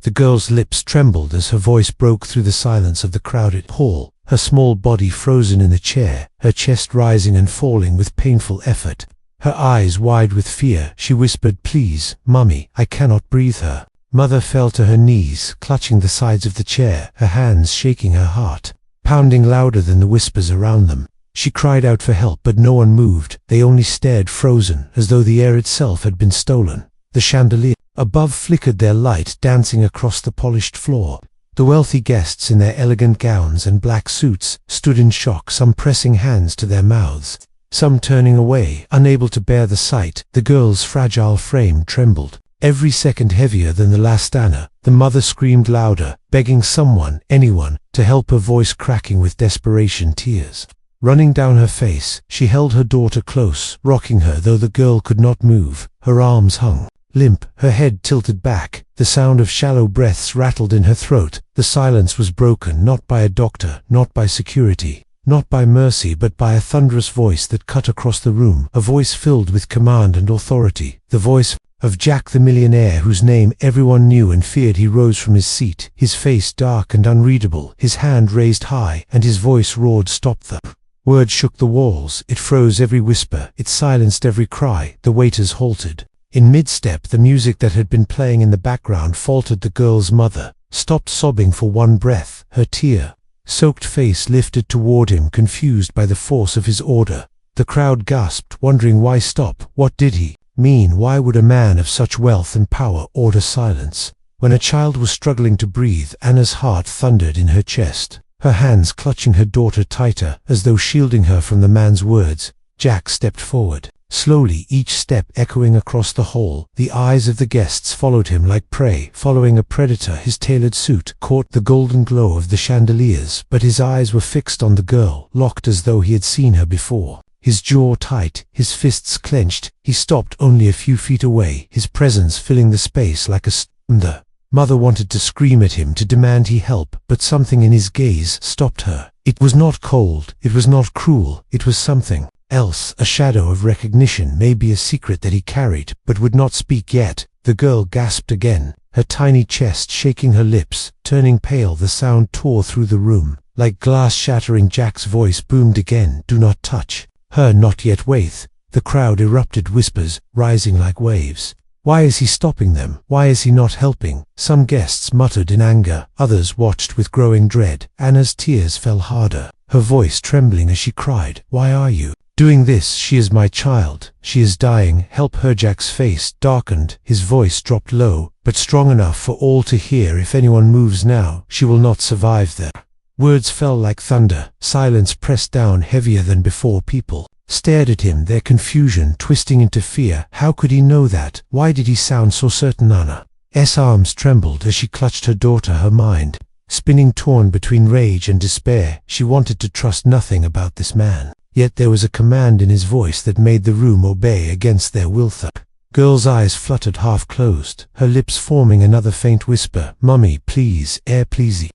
The girl's lips trembled as her voice broke through the silence of the crowded hall, her small body frozen in the chair, her chest rising and falling with painful effort. Her eyes wide with fear, she whispered, "Please, Mummy, I cannot breathe her." Mother fell to her knees, clutching the sides of the chair, her hands shaking, her heart pounding louder than the whispers around them. She cried out for help, but no one moved. They only stared, frozen, as though the air itself had been stolen. The chandelier above flickered their light, dancing across the polished floor. The wealthy guests in their elegant gowns and black suits stood in shock, some pressing hands to their mouths, some turning away, unable to bear the sight. The girl's fragile frame trembled, every second heavier than the last Anna. The mother screamed louder, begging someone, anyone, to help, her voice cracking with desperation, tears running down her face. She held her daughter close, rocking her though the girl could not move. Her arms hung limp, her head tilted back. The sound of shallow breaths rattled in her throat. The silence was broken, not by a doctor, not by security, not by mercy, but by a thunderous voice that cut across the room, a voice filled with command and authority, the voice of Jack the millionaire, whose name everyone knew and feared. He rose from his seat, his face dark and unreadable, his hand raised high, and his voice roared, "Stop the..." Words shook the walls, it froze every whisper, it silenced every cry. The waiters halted. In mid-step, the music that had been playing in the background faltered. The girl's mother stopped, sobbing for one breath, her tear-soaked face lifted toward him, confused by the force of his order. The crowd gasped, wondering why stop. What did he mean? Why would a man of such wealth and power order silence? When a child was struggling to breathe, Anna's heart thundered in her chest, her hands clutching her daughter tighter, as though shielding her from the man's words. Jack stepped forward, slowly, each step echoing across the hall. The eyes of the guests followed him like prey following a predator. His tailored suit caught the golden glow of the chandeliers, but his eyes were fixed on the girl, locked as though he had seen her before. His jaw tight, his fists clenched. He stopped only a few feet away, his presence filling the space like a storm. The mother wanted to scream at him, to demand he help, but something in his gaze stopped her. It was not cold, it was not cruel, it was something else, a shadow of recognition, maybe a secret that he carried, but would not speak yet. The girl gasped again, her tiny chest shaking, her lips turning pale. The sound tore through the room, like glass shattering. Jack's voice boomed again, "Do not touch her, not yet, wait." The crowd erupted, whispers rising like waves. Why is he stopping them? Why is he not helping? Some guests muttered in anger, others watched with growing dread. Anna's tears fell harder, her voice trembling as she cried, "Why are you doing this? She is my child. She is dying. Help her." Jack's face darkened, his voice dropped low, but strong enough for all to hear. "If anyone moves now, she will not survive." The words fell like thunder. Silence pressed down heavier than before. People stared at him, their confusion twisting into fear. How could he know that? Why did he sound so certain? Anna's arms trembled as she clutched her daughter, her mind spinning, torn between rage and despair. She wanted to trust nothing about this man, yet there was a command in his voice that made the room obey against their will. The girl's eyes fluttered, half closed, her lips forming another faint whisper, "Mummy, please, please."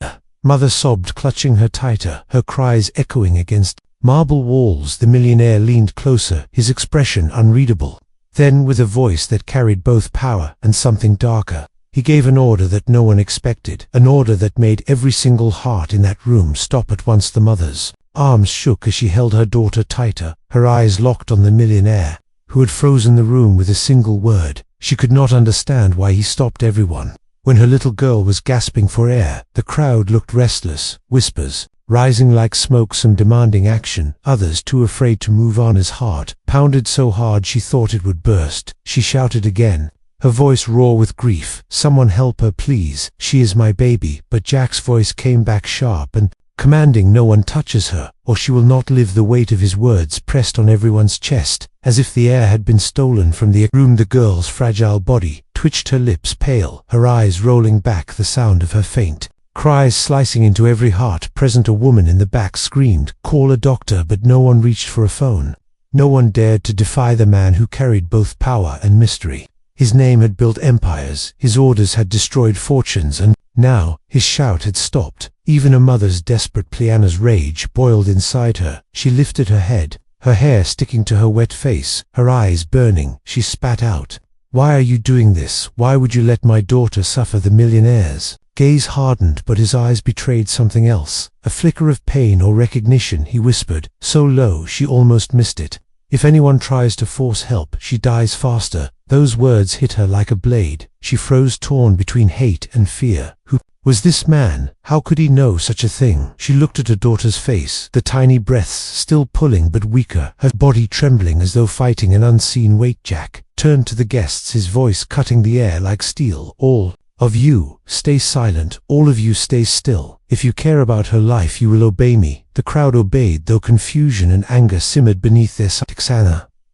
Mother sobbed, clutching her tighter, her cries echoing against marble walls. The millionaire leaned closer, his expression unreadable. Then, with a voice that carried both power and something darker, he gave an order that no one expected, an order that made every single heart in that room stop at once. The mother's arms shook as she held her daughter tighter, her eyes locked on the millionaire, who had frozen the room with a single word. She could not understand why he stopped everyone. When her little girl was gasping for air, the crowd looked restless, whispers rising like smoke, some demanding action, others too afraid to move on. His heart pounded so hard she thought it would burst. She shouted again, her voice raw with grief, "Someone help her, please. She is my baby." But Jack's voice came back sharp and commanding, "No one touches her, or she will not live." The weight of his words pressed on everyone's chest, as if the air had been stolen from the room. The girl's fragile body twitched, her lips pale, her eyes rolling back, the sound of her faint cries slicing into every heart present. A woman in the back screamed, "Call a doctor," but no one reached for a phone. No one dared to defy the man who carried both power and mystery. His name had built empires, his orders had destroyed fortunes, and now his shout had stopped. Even a mother's desperate plea. Anna's rage boiled inside her. She lifted her head, her hair sticking to her wet face, her eyes burning. She spat out, Why are you doing this? Why would you let my daughter suffer?" The millionaire's gaze hardened, but his eyes betrayed something else. A flicker of pain or recognition, he whispered, so low she almost missed it. "If anyone tries to force help, she dies faster." Those words hit her like a blade. She froze, torn between hate and fear. Who was this man? How could he know such a thing? She looked at her daughter's face, the tiny breaths still pulling but weaker, her body trembling as though fighting an unseen weight. Jack turned to the guests, his voice cutting the air like steel. "All of you, stay silent. All of you, stay still. If you care about her life, you will obey me." The crowd obeyed, though confusion and anger simmered beneath their silence.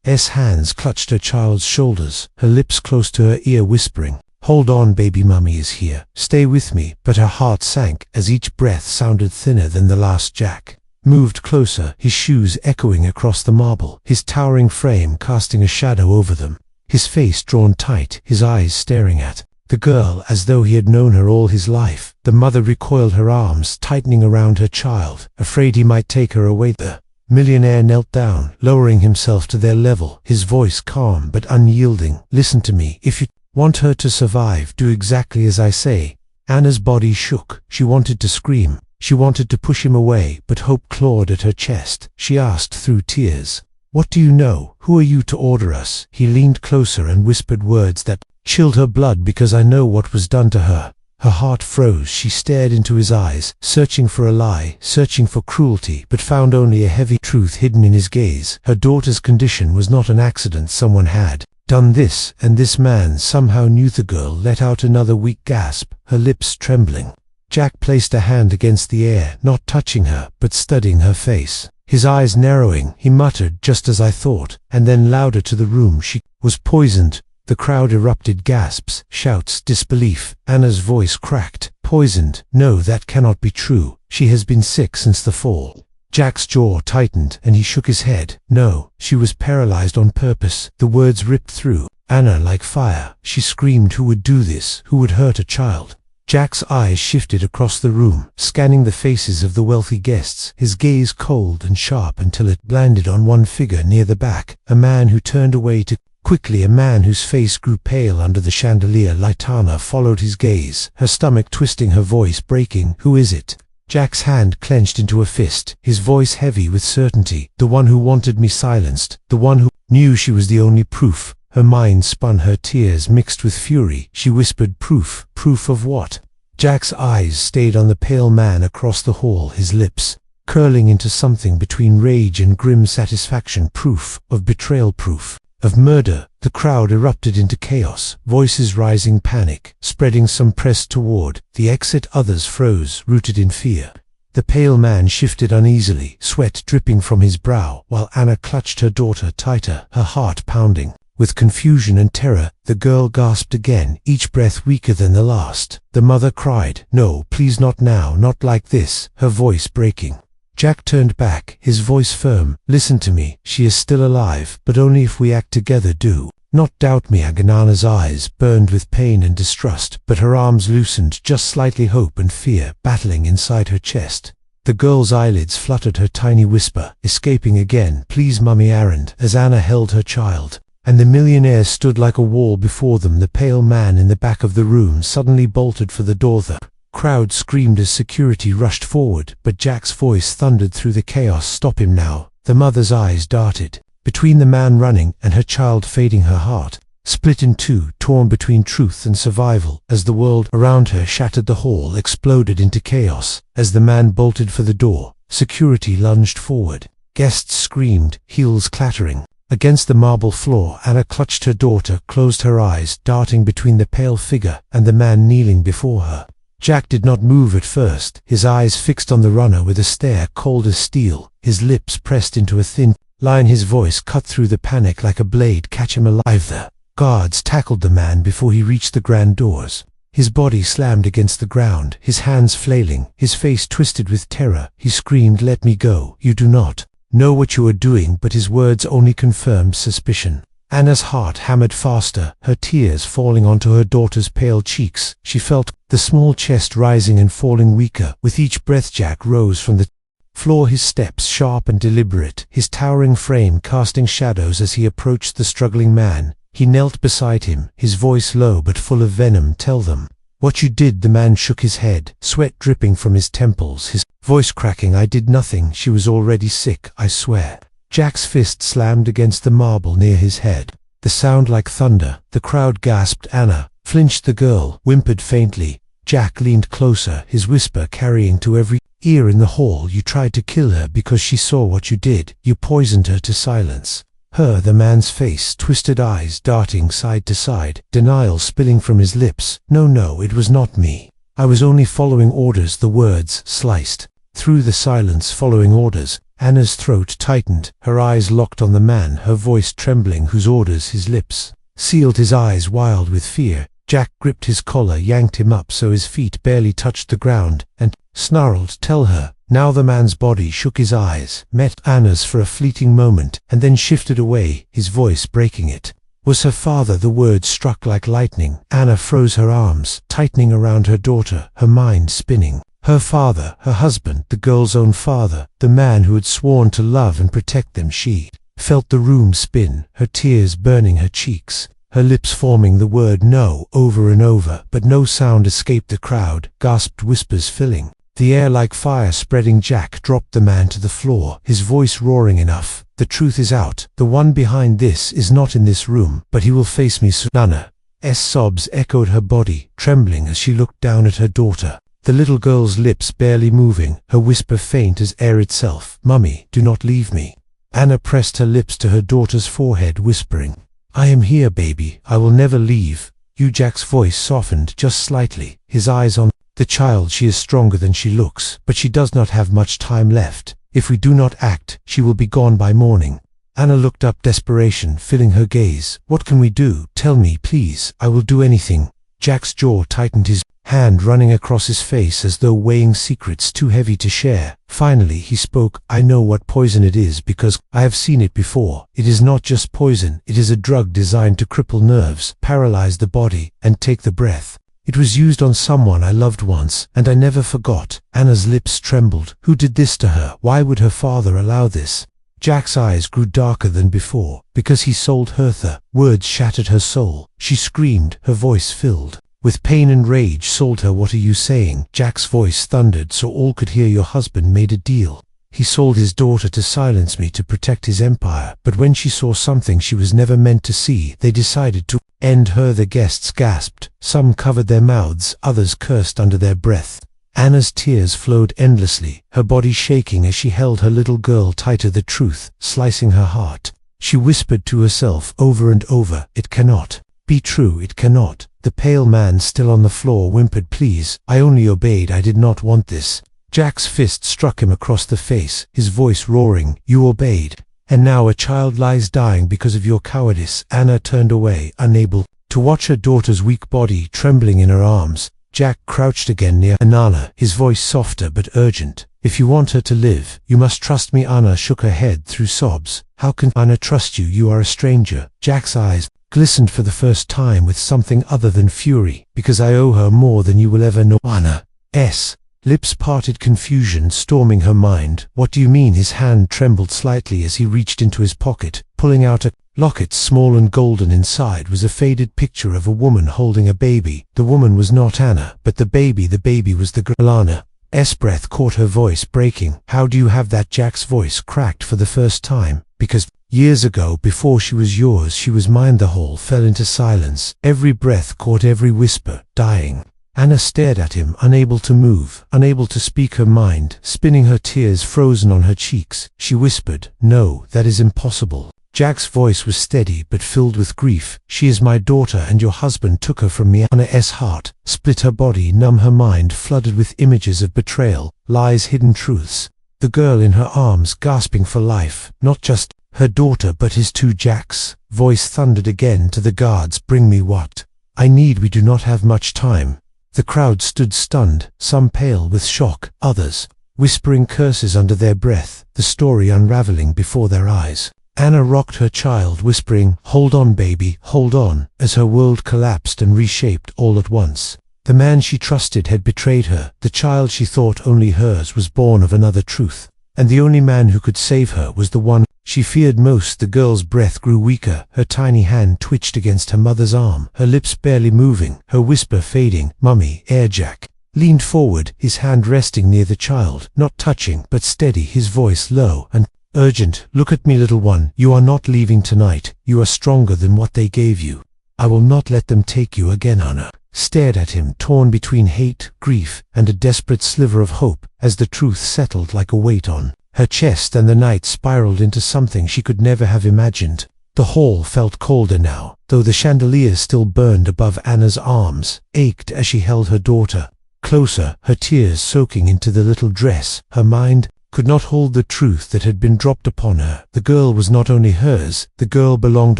Anna's hands clutched her child's shoulders, her lips close to her ear, whispering, "Hold on, baby, mommy is here. Stay with me." But her heart sank as each breath sounded thinner than the last. Jack moved closer, his shoes echoing across the marble, his towering frame casting a shadow over them, his face drawn tight, his eyes staring at the girl as though he had known her all his life. The mother recoiled, her arms tightening around her child, afraid he might take her away. The millionaire knelt down, lowering himself to their level, his voice calm but unyielding. "Listen to me. If you want her to survive, do exactly as I say." Anna's body shook. She wanted to scream. She wanted to push him away, but hope clawed at her chest. She asked through tears, "What do you know? Who are you to order us?" He leaned closer and whispered words that chilled her blood. "Because I know what was done to her." Her heart froze. She stared into his eyes, searching for a lie, searching for cruelty, but found only a heavy truth hidden in his gaze. Her daughter's condition was not an accident. Someone had done this, and this man somehow knew. The girl let out another weak gasp, her lips trembling. Jack placed a hand against the air, not touching her, but studying her face. His eyes narrowing, he muttered, "Just as I thought," and then louder to the room, "She was poisoned." The crowd erupted, gasps, shouts, disbelief. Anna's voice cracked. "Poisoned? No, that cannot be true. She has been sick since the fall." Jack's jaw tightened, and he shook his head. "No, she was paralyzed on purpose." The words ripped through Anna like fire. She screamed. Who would do this? Who would hurt a child? Jack's eyes shifted across the room, scanning the faces of the wealthy guests, his gaze cold and sharp until it landed on one figure near the back, a man who turned away to quickly, a man whose face grew pale under the chandelier light. Anna followed his gaze, her stomach twisting, her voice breaking. "Who is it?" Jack's hand clenched into a fist, his voice heavy with certainty. "The one who wanted me silenced, the one who knew she was the only proof." Her mind spun, her tears mixed with fury. She whispered, "Proof? Proof of what?" Jack's eyes stayed on the pale man across the hall, his lips curling into something between rage and grim satisfaction. "Proof of betrayal, proof of murder." The crowd erupted into chaos, voices rising, panic spreading. Some pressed toward the exit, others froze, rooted in fear. The pale man shifted uneasily, sweat dripping from his brow, while Anna clutched her daughter tighter, her heart pounding with confusion and terror. The girl gasped again, each breath weaker than the last. The mother cried, "No, please, not now, not like this," her voice breaking. Jack turned back, his voice firm. "Listen to me. She is still alive, but only if we act together. Do not doubt me." Anna's eyes burned with pain and distrust, but her arms loosened just slightly, hope and fear battling inside her chest. The girl's eyelids fluttered, her tiny whisper escaping again, "Please, Mummy Arend," as Anna held her child. And the millionaire stood like a wall before them. The pale man in the back of the room suddenly bolted for the door. The crowd screamed as security rushed forward, but Jack's voice thundered through the chaos, "Stop him now." The mother's eyes darted between the man running and her child fading, her heart split in two, torn between truth and survival. As the world around her shattered, the hall exploded into chaos. As the man bolted for the door, security lunged forward. Guests screamed, heels clattering against the marble floor. Anna clutched her daughter, closed her eyes, darting between the pale figure and the man kneeling before her. Jack did not move at first, his eyes fixed on the runner with a stare cold as steel, his lips pressed into a thin line, his voice cut through the panic like a blade. "Catch him alive." The guards tackled the man before he reached the grand doors. His body slammed against the ground, his hands flailing, his face twisted with terror. He screamed, "Let me go. You do not know what you are doing." But his words only confirmed suspicion. Anna's heart hammered faster, her tears falling onto her daughter's pale cheeks. She felt the small chest rising and falling weaker. With each breath, Jack rose from the floor, his steps sharp and deliberate, his towering frame casting shadows as he approached the struggling man. He knelt beside him, his voice low but full of venom. "Tell them what you did." The man shook his head, sweat dripping from his temples, his voice cracking. "I did nothing. She was already sick, I swear." Jack's fist slammed against the marble near his head, the sound like thunder. The crowd gasped. "Anna!" flinched. The girl whimpered faintly. Jack leaned closer, his whisper carrying to every ear in the hall. "You tried to kill her because she saw what you did. You poisoned her to silence her." The man's face, twisted eyes darting side to side, denial spilling from his lips. No, it was not me. I was only following orders." The words sliced through the silence. Following orders. Anna's throat tightened, her eyes locked on the man, her voice trembling. "Whose orders?" His lips sealed, his eyes wild with fear. Jack gripped his collar, yanked him up so his feet barely touched the ground, and snarled, "Tell her." Now the man's body shook, his eyes met Anna's for a fleeting moment, and then shifted away, his voice breaking it. "Was her father?" The words struck like lightning. Anna froze, her arms tightening around her daughter, her mind spinning. Her father, her husband, the girl's own father, the man who had sworn to love and protect them. She felt the room spin, her tears burning her cheeks, her lips forming the word "no" over and over, but no sound escaped. The crowd gasped, whispers filling the air like fire spreading. Jack dropped the man to the floor, his voice roaring, "Enough. The truth is out. The one behind this is not in this room, but he will face me soon." Anna's sobs echoed her body, trembling as she looked down at her daughter, the little girl's lips barely moving, her whisper faint as air itself. "Mummy, do not leave me." Anna pressed her lips to her daughter's forehead, whispering, "I am here, baby. I will never leave you." Jack's voice softened just slightly, his eyes on the child. "She is stronger than she looks, but she does not have much time left. If we do not act, she will be gone by morning." Anna looked up, desperation filling her gaze. "What can we do? Tell me, please. I will do anything." Jack's jaw tightened, his hand running across his face as though weighing secrets too heavy to share. Finally he spoke, "I know what poison it is because I have seen it before. It is not just poison, it is a drug designed to cripple nerves, paralyze the body, and take the breath. It was used on someone I loved once, and I never forgot." Anna's lips trembled. "Who did this to her? Why would her father allow this?" Jack's eyes grew darker than before. "Because he sold Hertha." Words shattered her soul. She screamed, her voice filled with pain and rage. "Sold her? What are you saying?" Jack's voice thundered so all could hear. "Your husband made a deal. He sold his daughter to silence me, to protect his empire. But when she saw something she was never meant to see, they decided to end her." The guests gasped. Some covered their mouths, others cursed under their breath. Anna's tears flowed endlessly, her body shaking as she held her little girl tighter. The truth slicing her heart. She whispered to herself over and over, "It cannot be true. It cannot." The pale man, still on the floor, whimpered, "Please, I only obeyed. I did not want this." Jack's fist struck him across the face, his voice roaring, "You obeyed. And now a child lies dying because of your cowardice." Anna turned away, unable to watch her daughter's weak body trembling in her arms. Jack crouched again near Anna, his voice softer but urgent. "If you want her to live, you must trust me." Anna shook her head through sobs. "How can Anna trust you? You are a stranger." Jack's eyes glistened for the first time with something other than fury. "Because I owe her more than you will ever know." Anna's lips parted, confusion storming her mind. "What do you mean?" His hand trembled slightly as he reached into his pocket, pulling out a locket. Small and golden inside was a faded picture of a woman holding a baby. The woman was not Anna, but the baby was the girl. Anna's breath caught, her voice breaking. "How do you have that?" Jack's voice cracked for the first time. "Because years ago, before she was yours, she was mine." The hall fell into silence. Every breath caught every whisper, dying. Anna stared at him, unable to move, unable to speak her mind, spinning, her tears frozen on her cheeks. She whispered, "No, that is impossible." Jack's voice was steady but filled with grief. "She is my daughter and your husband took her from me." Anna's heart split, her body numb, her mind flooded with images of betrayal, lies, hidden truths. The girl in her arms gasping for life, not just her daughter but his too. Jack's voice thundered again to the guards, "Bring me what I need. We do not have much time." The crowd stood stunned, some pale with shock, others whispering curses under their breath, the story unraveling before their eyes. Anna rocked her child, whispering, "Hold on, baby, hold on," as her world collapsed and reshaped all at once. The man she trusted had betrayed her. The child she thought only hers was born of another truth. And the only man who could save her was the one she feared most. The girl's breath grew weaker, her tiny hand twitched against her mother's arm, her lips barely moving, her whisper fading. "Mummy, air." Jack leaned forward, his hand resting near the child, not touching, but steady, his voice low and urgent. "Look at me, little one. You are not leaving tonight. You are stronger than what they gave you. I will not let them take you again." Anna stared at him, torn between hate, grief, and a desperate sliver of hope, as the truth settled like a weight on her chest and the night spiraled into something she could never have imagined. The hall felt colder now, though the chandelier still burned above. Anna's arms ached as she held her daughter closer, her tears soaking into the little dress. Her mind could not hold the truth that had been dropped upon her. The girl was not only hers, the girl belonged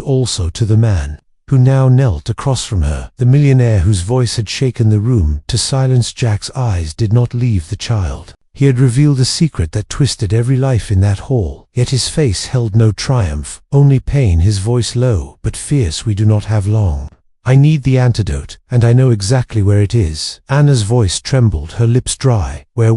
also to the man who now knelt across from her, the millionaire whose voice had shaken the room to silence. Jack's eyes did not leave the child. He had revealed a secret that twisted every life in that hall, yet his face held no triumph, only pain, his voice low but fierce. "We do not have long. I need the antidote, and I know exactly where it is." Anna's voice trembled, her lips dry. Where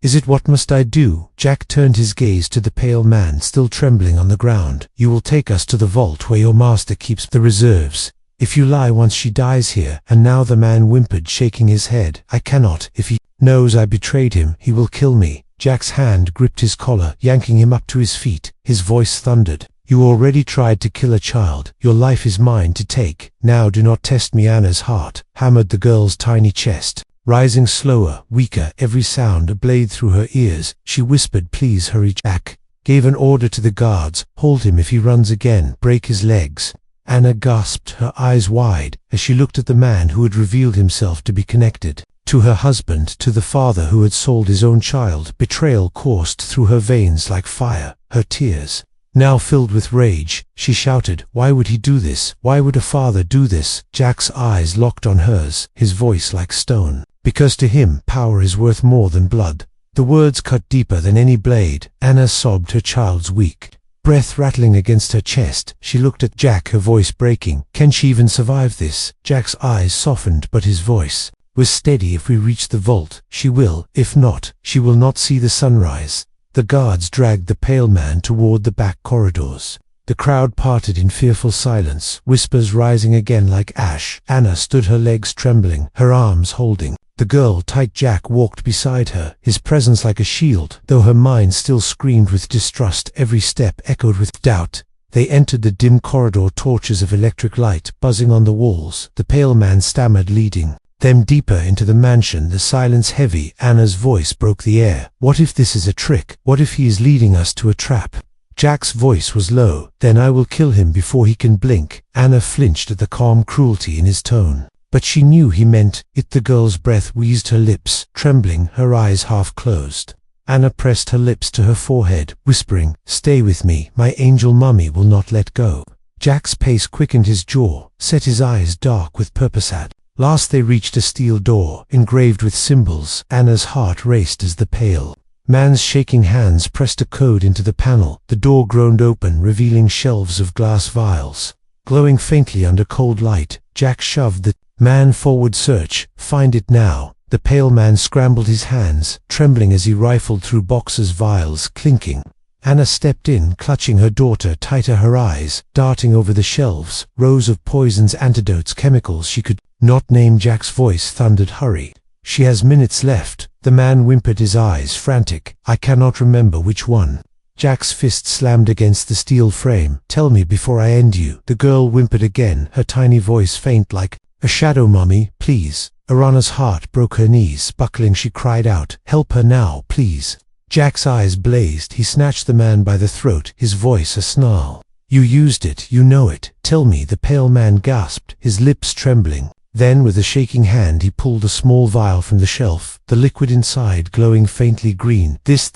is it? What must I do?" Jack turned his gaze to the pale man still trembling on the ground. "You will take us to the vault where your master keeps the reserves. If you lie once, she dies here." And now the man whimpered, shaking his head. "I cannot. If he knows I betrayed him, he will kill me." Jack's hand gripped his collar, yanking him up to his feet. His voice thundered. "You already tried to kill a child. Your life is mine to take. Now do not test me." Anna's heart hammered the girl's tiny chest, rising slower, weaker, every sound a blade through her ears. She whispered, "Please hurry." Jack gave an order to the guards. "Hold him. If he runs again, break his legs." Anna gasped, her eyes wide, as she looked at the man who had revealed himself to be connected to her husband, to the father who had sold his own child. Betrayal coursed through her veins like fire. Her tears now filled with rage, she shouted, "Why would he do this? Why would a father do this?" Jack's eyes locked on hers, his voice like stone. "Because to him, power is worth more than blood." The words cut deeper than any blade. Anna sobbed, her child's weak breath rattling against her chest. She looked at Jack, her voice breaking. "Can she even survive this?" Jack's eyes softened, but his voice was steady. "If we reach the vault, she will. If not, she will not see the sunrise." The guards dragged the pale man toward the back corridors. The crowd parted in fearful silence, whispers rising again like ash. Anna stood, her legs trembling, her arms holding the girl tight. Jack walked beside her, his presence like a shield, though her mind still screamed with distrust. Every step echoed with doubt. They entered the dim corridor, torches of electric light buzzing on the walls. The pale man stammered, leading them deeper into the mansion, the silence heavy. Anna's voice broke the air. "What if this is a trick? What if he is leading us to a trap?" Jack's voice was low. "Then I will kill him before he can blink." Anna flinched at the calm cruelty in his tone, but she knew he meant it. The girl's breath wheezed, her lips trembling, her eyes half closed. Anna pressed her lips to her forehead, whispering, "Stay with me, my angel. Mummy will not let go." Jack's pace quickened, his jaw set, his eyes dark with purpose. At last they reached a steel door, engraved with symbols. Anna's heart raced as the pale man's shaking hands pressed a code into the panel. The door groaned open, revealing shelves of glass vials, glowing faintly under cold light. Jack shoved the man forward. "Search, find it now." The pale man scrambled, his hands trembling as he rifled through boxes, vials clinking. Anna stepped in, clutching her daughter tighter, her eyes darting over the shelves, rows of poisons, antidotes, chemicals she could not name. Jack's voice thundered, "Hurry. She has minutes left." The man whimpered, his eyes frantic. "I cannot remember which one." Jack's fist slammed against the steel frame. "Tell me before I end you." The girl whimpered again, her tiny voice faint like a shadow. "Mummy, please." Arana's heart broke, her knees buckling. She cried out, "Help her now, please." Jack's eyes blazed. He snatched the man by the throat, his voice a snarl. "You used it, you know it. Tell me." The pale man gasped, his lips trembling. Then with a shaking hand he pulled a small vial from the shelf, the liquid inside glowing faintly green. This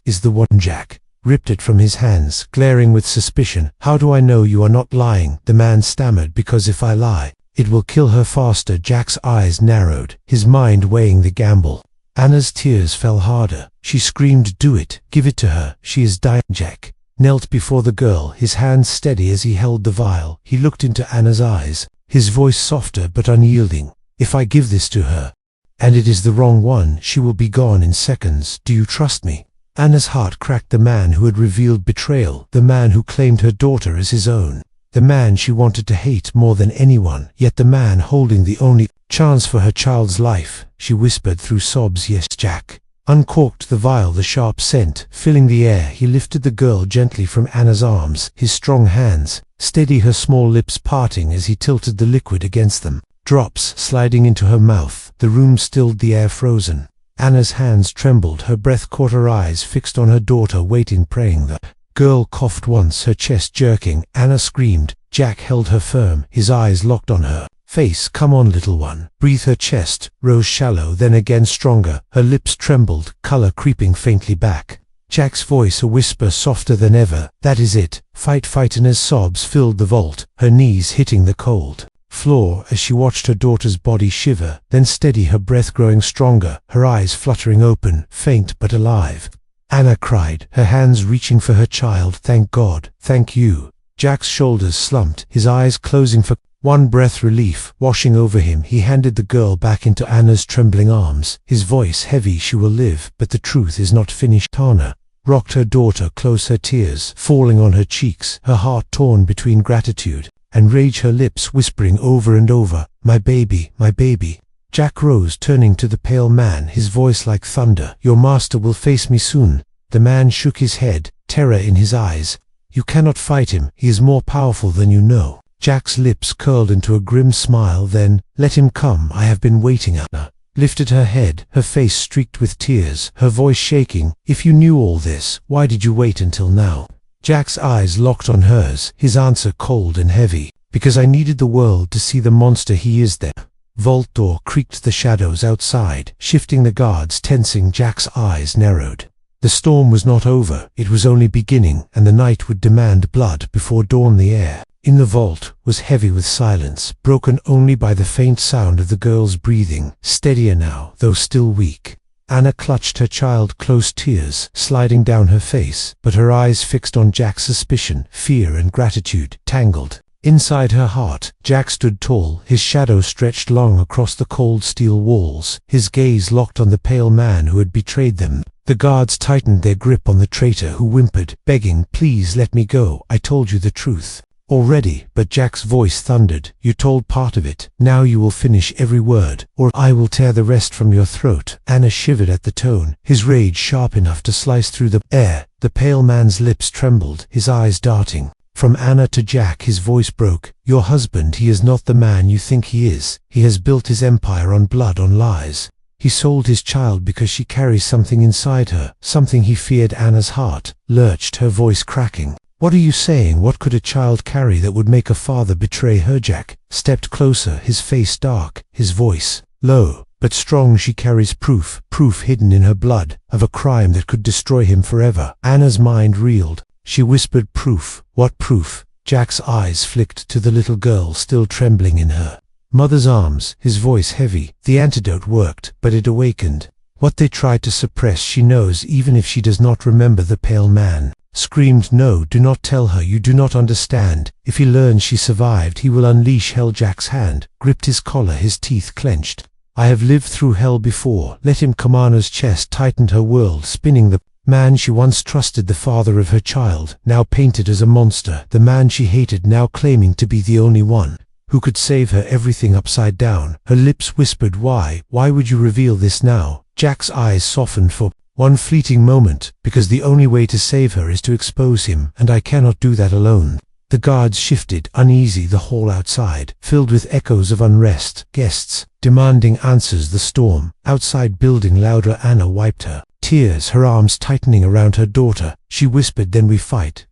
is the one." Jack ripped it from his hands, glaring with suspicion. "How do I know you are not lying?" The man stammered, "Because if I lie, it will kill her faster." Jack's eyes narrowed, his mind weighing the gamble. Anna's tears fell harder. She screamed, "Do it, give it to her, she is dying." Jack knelt before the girl, his hands steady as he held the vial. He looked into Anna's eyes, his voice softer but unyielding. "If I give this to her, and it is the wrong one, she will be gone in seconds. Do you trust me?" Anna's heart cracked. The man who had revealed betrayal, the man who claimed her daughter as his own, the man she wanted to hate more than anyone, yet the man holding the only chance for her child's life. She whispered through sobs, "Yes." Jack uncorked the vial, the sharp scent filling the air. He lifted the girl gently from Anna's arms. His strong hands steady her small lips parting as he tilted the liquid against them, drops sliding into her mouth. The room stilled, the air frozen. Anna's hands trembled, her breath caught, her eyes fixed on her daughter, waiting, praying. The girl coughed once, her chest jerking. Anna screamed. Jack held her firm, his eyes locked on her face. "Come on, little one, breathe." Her chest rose shallow, then again stronger. Her lips trembled, color creeping faintly back. Jack's voice a whisper, softer than ever. "That is it. Fight, fight." And as sobs filled the vault, her knees hitting the cold floor as she watched her daughter's body shiver, then steady, her breath growing stronger, her eyes fluttering open, faint but alive. Anna cried, her hands reaching for her child. "Thank God, thank you." Jack's shoulders slumped, his eyes closing for one breath, relief washing over him. He handed the girl back into Anna's trembling arms, his voice heavy. "She will live, but the truth is not finished." Anna rocked her daughter close, her tears falling on her cheeks, her heart torn between gratitude and rage, her lips whispering over and over, "My baby, my baby." Jack rose, turning to the pale man, his voice like thunder. "Your master will face me soon." The man shook his head, terror in his eyes. "You cannot fight him. He is more powerful than you know." Jack's lips curled into a grim smile. "Then, let him come. I have been waiting." Anna lifted her head, her face streaked with tears, her voice shaking. "If you knew all this, why did you wait until now?" Jack's eyes locked on hers, his answer cold and heavy. "Because I needed the world to see the monster he is." There. Vault door creaked, the shadows outside shifting, the guards tensing. Jack's eyes narrowed. The storm was not over, it was only beginning, and the night would demand blood before dawn. The air in the vault was heavy with silence, broken only by the faint sound of the girl's breathing, steadier now, though still weak. Anna clutched her child close, tears sliding down her face, but her eyes fixed on Jack, suspicion, fear and gratitude tangled inside her heart. Jack stood tall, his shadow stretched long across the cold steel walls, his gaze locked on the pale man who had betrayed them. The guards tightened their grip on the traitor who whimpered, begging, "Please let me go. I told you the truth already." But Jack's voice thundered, "You told part of it. Now you will finish every word, or I will tear the rest from your throat." Anna shivered at the tone, his rage sharp enough to slice through the air. The pale man's lips trembled, his eyes darting. From Anna to Jack his voice broke, "Your husband, he is not the man you think he is. He has built his empire on blood, on lies. He sold his child because she carries something inside her, something he feared." Anna's heart lurched, her voice cracking. "What are you saying? What could a child carry that would make a father betray her?" Jack stepped closer, his face dark, his voice low but strong. "She carries proof, proof hidden in her blood, of a crime that could destroy him forever." Anna's mind reeled. She whispered, "Proof? What proof?" Jack's eyes flicked to the little girl still trembling in her mother's arms, his voice heavy. "The antidote worked, but it awakened what they tried to suppress. She knows, even if she does not remember." The pale man screamed, "No, do not tell her. You do not understand. If he learns she survived, he will unleash hell." Jack's hand gripped his collar, his teeth clenched. "I have lived through hell before. Let him come." Anna's chest tightened, her world spinning. The man she once trusted, the father of her child, now painted as a monster. The man she hated, now claiming to be the only one who could save her. Everything upside down. Her lips whispered, "Why? Why would you reveal this now?" Jack's eyes softened for one fleeting moment. "Because the only way to save her is to expose him, and I cannot do that alone." The guards shifted, uneasy. The hall outside filled with echoes of unrest, guests demanding answers. The storm outside building louder. Anna wiped her tears, her arms tightening around her daughter. She whispered, "Then we fight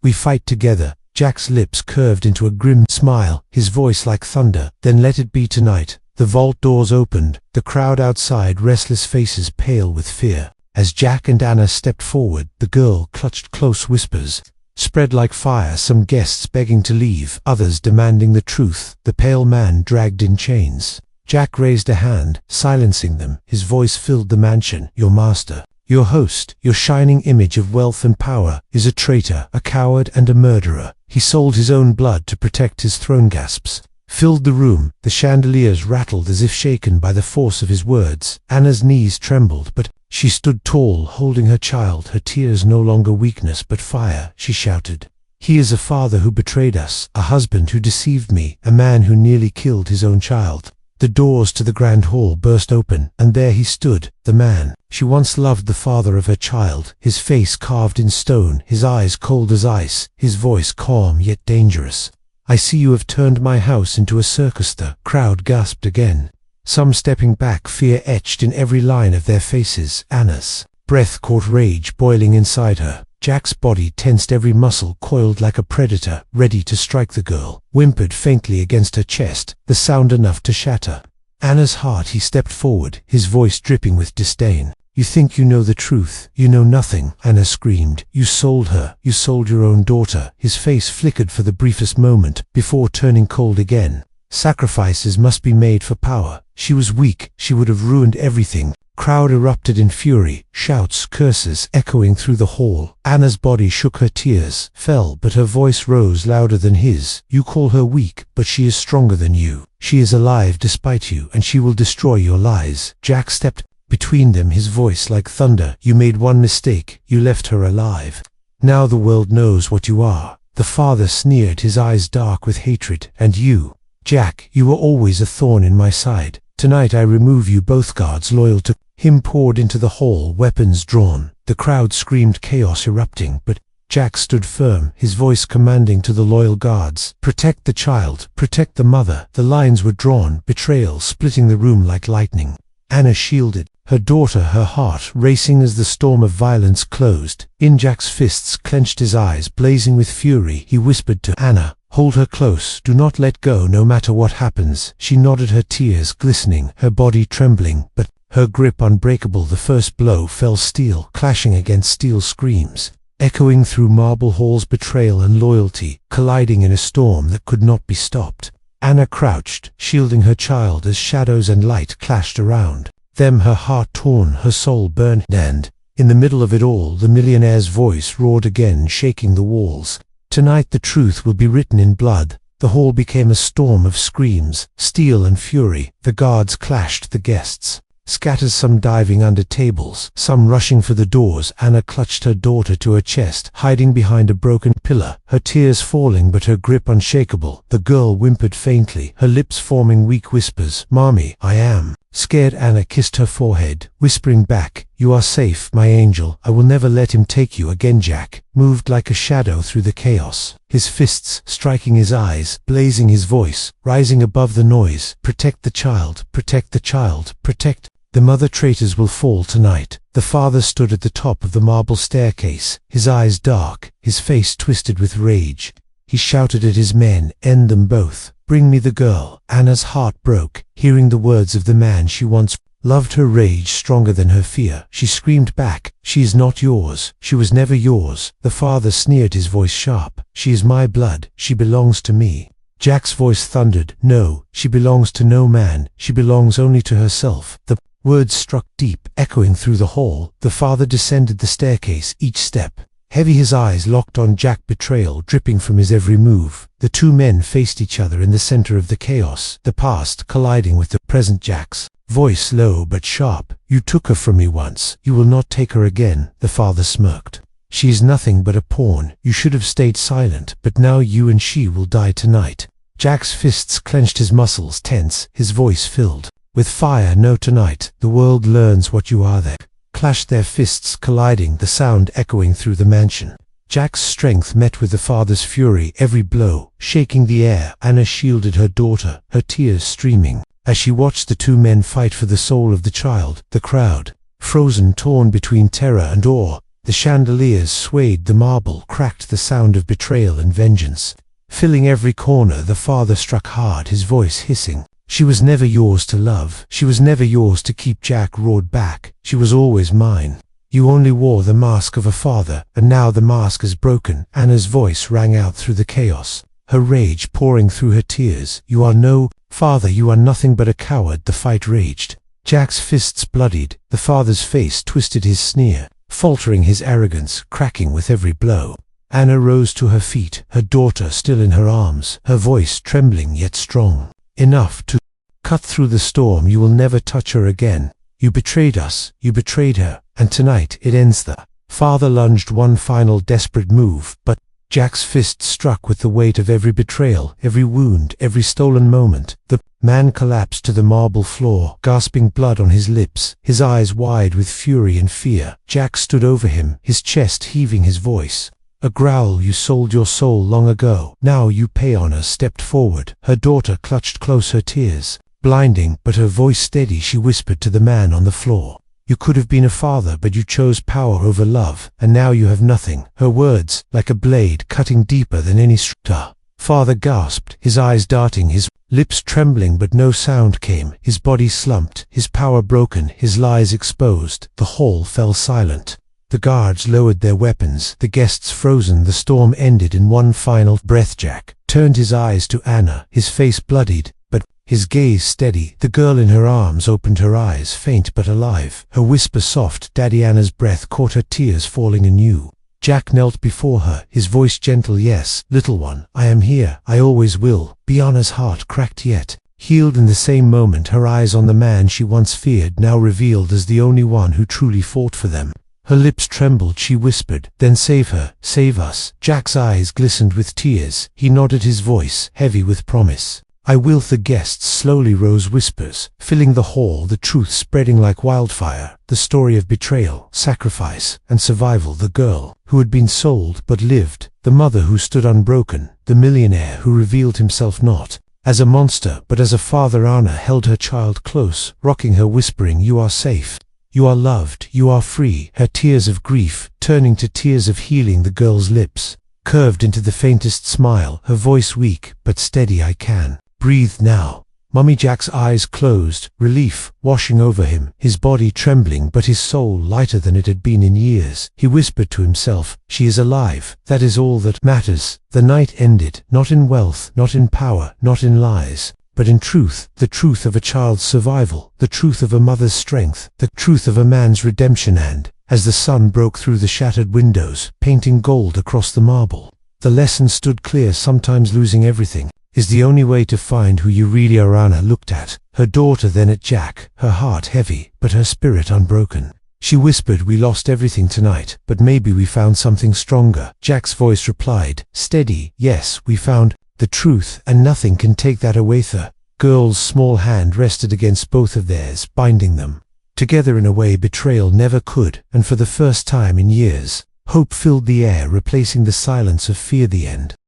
together." Jack's lips curved into a grim smile, his voice like thunder. "Then let it be tonight." The vault doors opened, the crowd outside, restless faces pale with fear. As Jack and Anna stepped forward, the girl clutched close, whispers spread like fire, some guests begging to leave, others demanding the truth. The pale man dragged in chains. Jack raised a hand, silencing them. His voice filled the mansion. "Your master, your host, your shining image of wealth and power, is a traitor, a coward and a murderer. He sold his own blood to protect his throne." Gasps filled the room. The chandeliers rattled as if shaken by the force of his words. Anna's knees trembled, but she stood tall, holding her child, her tears no longer weakness but fire. She shouted, "He is a father who betrayed us, a husband who deceived me, a man who nearly killed his own child." The doors to the grand hall burst open, and there he stood, the man she once loved, the father of her child, his face carved in stone, his eyes cold as ice, his voice calm yet dangerous. "I see you have turned my house into a circus." The crowd gasped again, some stepping back, fear etched in every line of their faces. Anna's breath caught rage boiling inside her. Jack's body tensed, every muscle coiled like a predator, ready to strike. The girl whimpered faintly against her chest, the sound enough to shatter Anna's heart. He stepped forward, his voice dripping with disdain. "You think you know the truth. You know nothing," Anna screamed. "You sold her. You sold your own daughter." His face flickered for the briefest moment, before turning cold again. Sacrifices must be made for power. She was weak. She would have ruined everything. Crowd erupted in fury, shouts, curses echoing through the hall. Anna's body shook, her tears fell, but her voice rose louder than his. "You call her weak, but she is stronger than you. She is alive despite you, and she will destroy your lies." Jack stepped between them, his voice like thunder. "You made one mistake. You left her alive. Now the world knows what you are." The father sneered, his eyes dark with hatred. "And you, Jack, you were always a thorn in my side. Tonight I remove you both." Guards loyal to him poured into the hall, weapons drawn. The crowd screamed, chaos erupting, but Jack stood firm, his voice commanding to the loyal guards, "Protect the child, protect the mother." The lines were drawn, betrayal splitting the room like lightning. Anna shielded her daughter, her heart racing as the storm of violence closed in. Jack's fists clenched, his eyes blazing with fury. He whispered to Anna, "Hold her close, do not let go no matter what happens." She nodded, her tears glistening, her body trembling, but her grip unbreakable. The first blow fell, steel clashing against steel, screams echoing through marble halls, betrayal and loyalty colliding in a storm that could not be stopped. Anna crouched, shielding her child as shadows and light clashed around them, her heart torn, her soul burned. And in the middle of it all, the millionaire's voice roared again, shaking the walls. "Tonight the truth will be written in blood." The hall became a storm of screams, steel and fury. The guards clashed, the guests scattered, some diving under tables, some rushing for the doors. Anna clutched her daughter to her chest, hiding behind a broken pillar, her tears falling but her grip unshakable. The girl whimpered faintly, her lips forming weak whispers, "Mommy, I am scared." Anna kissed her forehead, whispering back, "You are safe, my angel. I will never let him take you again." Jack moved like a shadow through the chaos, his fists striking his eyes, blazing, his voice rising above the noise. "Protect the child, protect the child, protect the mother. Traitors will fall tonight." The father stood at the top of the marble staircase, his eyes dark, his face twisted with rage. He shouted at his men, "End them both. Bring me the girl." Anna's heart broke, hearing the words of the man she once loved, her rage stronger than her fear. She screamed back, "She is not yours. She was never yours." The father sneered, his voice sharp, "She is my blood. She belongs to me." Jack's voice thundered, "No, she belongs to no man. She belongs only to herself." The words struck deep, echoing through the hall. The father descended the staircase, each step heavy, his eyes locked on Jack, betrayal dripping from his every move. The two men faced each other in the center of the chaos, the past colliding with the present. Jack's voice low but sharp, "You took her from me once. You will not take her again." The father smirked, "She is nothing but a pawn. You should have stayed silent, but now you and she will die tonight." Jack's fists clenched, his muscles tense, his voice filled with fire. "No, tonight the world learns what you are." There clashed their fists colliding, the sound echoing through the mansion. Jack's strength met with the father's fury, every blow shaking the air. Anna shielded her daughter, her tears streaming, as she watched the two men fight for the soul of the child. The crowd, frozen, torn between terror and awe. The chandeliers swayed, the marble cracked, the sound of betrayal and vengeance filling every corner. The father struck hard, his voice hissing, "She was never yours to love. She was never yours to keep." Jack roared back, "She was always mine. You only wore the mask of a father, and now the mask is broken." Anna's voice rang out through the chaos, her rage pouring through her tears. "You are no father. You are nothing but a coward." The fight raged. Jack's fists bloodied, the father's face twisted, his sneer faltering, his arrogance cracking with every blow. Anna rose to her feet, her daughter still in her arms, her voice trembling yet strong. Enough to cut through the storm. You will never touch her again. You betrayed us, you betrayed her, and tonight it ends. The father lunged one final desperate move, but Jack's fist struck with the weight of every betrayal, every wound, every stolen moment. The man collapsed to the marble floor, gasping blood on his lips, his eyes wide with fury and fear. Jack stood over him, his chest heaving, his voice a growl. You sold your soul long ago. Now you pay. Honor stepped forward. Her daughter clutched close, her tears blinding, but her voice steady. She whispered to the man on the floor, "You could have been a father, but you chose power over love, and now you have nothing." Her words, like a blade, cutting deeper than any strata. Father gasped, his eyes darting, his lips trembling, but no sound came. His body slumped, his power broken, his lies exposed. The hall fell silent. The guards lowered their weapons, the guests frozen. The storm ended in one final breath. Jack turned his eyes to Anna, his face bloodied, but his gaze steady. The girl in her arms opened her eyes, faint but alive, her whisper soft. Daddy. Anna's breath caught her, tears falling anew. Jack knelt before her, his voice gentle. "Yes, little one, I am here, I always will be." Anna's heart cracked yet healed in the same moment, her eyes on the man she once feared, now revealed as the only one who truly fought for them. Her lips trembled, she whispered, "Then save her, save us." Jack's eyes glistened with tears, he nodded, his voice heavy with promise. "I will." The guests slowly rose, whispers filling the hall, the truth spreading like wildfire. The story of betrayal, sacrifice, and survival. The girl who had been sold but lived, the mother who stood unbroken, the millionaire who revealed himself not as a monster but as a father. Anna held her child close, rocking her, whispering, "You are safe. You are loved, you are free." Her tears of grief turning to tears of healing. The girl's lips curved into the faintest smile, her voice weak but steady. "I can breathe now, Mummy." Jack's eyes closed, relief washing over him, his body trembling but his soul lighter than it had been in years. He whispered to himself, "She is alive. That is all that matters." The night ended, not in wealth, not in power, not in lies, but in truth, the truth of a child's survival, the truth of a mother's strength, the truth of a man's redemption. And as the sun broke through the shattered windows, painting gold across the marble, the lesson stood clear. Sometimes losing everything is the only way to find who you really are. Anna looked at her daughter, then at Jack, her heart heavy, but her spirit unbroken. She whispered, "We lost everything tonight, but maybe we found something stronger." Jack's voice replied, steady, "Yes, we found the truth, and nothing can take that away." The girl's small hand rested against both of theirs, binding them together in a way betrayal never could, and for the first time in years, hope filled the air, replacing the silence of fear. The end.